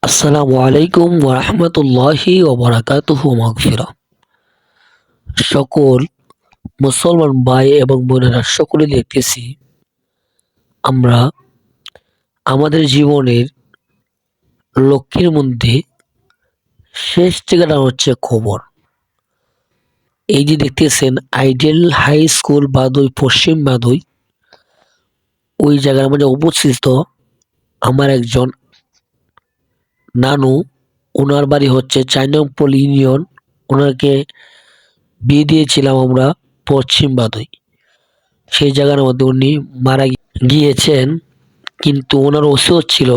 আসসালামু আলাইকুম ওয়া রাহমাতুল্লাহি ওয়া বারাকাতুহু মাগফিরা। সকল মুসলমান ভাই এবং বোনেরা সকলে দেখতেছি আমরা আমাদের জীবনের লক্ষ্যের মধ্যে শেষ জায়গাটা হচ্ছে কবর। এই যে দেখতেছেন আইডিয়াল হাই স্কুল বাদুই পশ্চিম বাদুই, ওই জায়গার মধ্যে অবস্থিত আমার একজন নানু। ওনার বাড়ি হচ্ছে ৪ নং পল্লী ইউনিয়ন। ওনাকে বিয়ে দিয়েছিলাম আমরা পশ্চিম বাদুই। সেই জায়গার মধ্যে উনি মারা গিয়েছেন, কিন্তু ওনার ওসিয়ত ছিল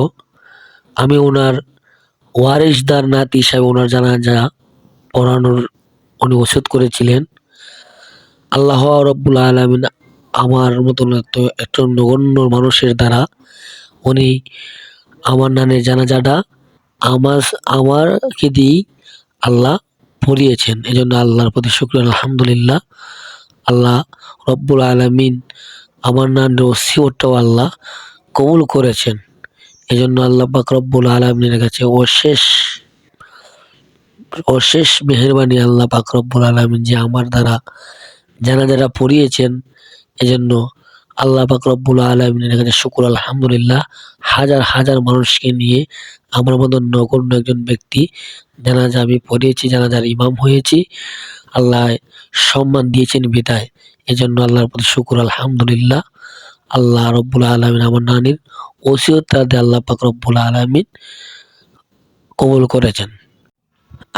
আমি ওনার ওয়ারিসদার নাতি হিসাবে ওনার জানাজা পড়ানোর উনি ওসিয়ত করেছিলেন। আল্লাহ রাব্বুল আলামিন আমার মতন একটা নগণ্য মানুষের দ্বারা উনি আমার নানের জানাজাটা আমাকে দিয়েই আল্লাহ পড়িয়েছেন। এজন্য আল্লাহর প্রতি শুকরিয়া, আলহামদুলিল্লাহ। আল্লাহ রব্বুল আলামিন আমার নানের ওসিয়তটাও আল্লাহ কবুল করেছেন। এজন্য আল্লাহ পাক রব্বুল আলামিনের কাছে অশেষ মেহেরবানি আল্লাহ পাক রব্বুল আলামিন যে আমার দ্বারা জানাজাটা পড়িয়েছেন। এজন্য আল্লাহ পাক রব্বুল আলামিনের কাছে শুকর, আলহামদুলিল্লাহ। হাজার হাজার মানুষকে নিয়ে আমার মতন নগণ্য একজন ব্যক্তি জানাজা আমি পড়িয়েছি, জানাজার ইমাম হয়েছি। আল্লাহ সম্মান দিয়েছেন বিদায়, এজন্য আল্লাহর প্রতি শুকর, আলহামদুলিল্লাহ। আল্লাহ রব্বুল আলামিন আমার নানির ওসিয়তটাতে আল্লাহ পাক রব্বুল আলামিন কবুল করেছেন।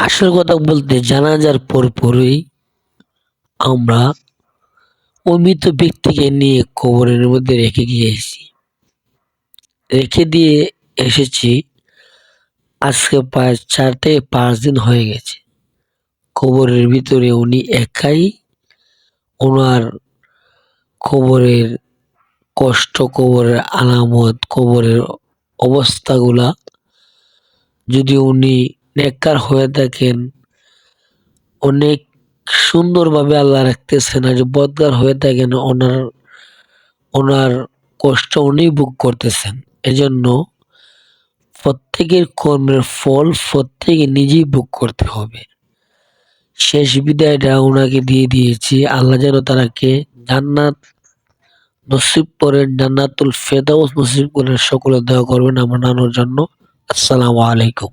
আসল কথা বলতে জানাজার পরপরই আমরা ওই মৃত ব্যক্তিকে নিয়ে কবরের মধ্যে রেখে দিয়ে এসেছি। আজকে প্রায় ৪ থেকে ৫ দিন হয়ে গেছে। কবরের ভিতরে উনি একাই ওনার কবরের কষ্ট, কবরের আলামত, কবরের অবস্থাগুলা, যদি উনি নেককার হয়ে থাকেন অনেক সুন্দরভাবে আল্লাহ রাখতেছেন, আর যদি বদকার হয়ে থাকেন ওনার কষ্ট উনি ভোগ করতেছেন। এজন্য প্রত্যেকের কর্মের ফল প্রত্যেকে নিজেই ভোগ করতে হবে। শেষ বিদায়টা ওনাকে দিয়ে দিয়েছি। আল্লাহ যেন তাকে জান্নাত নসিব করেন, জান্নাতুল ফেরদাউস নসিব করেন। সকলে দোয়া করবেন আমার নানুর জন্য। আসসালামু আলাইকুম।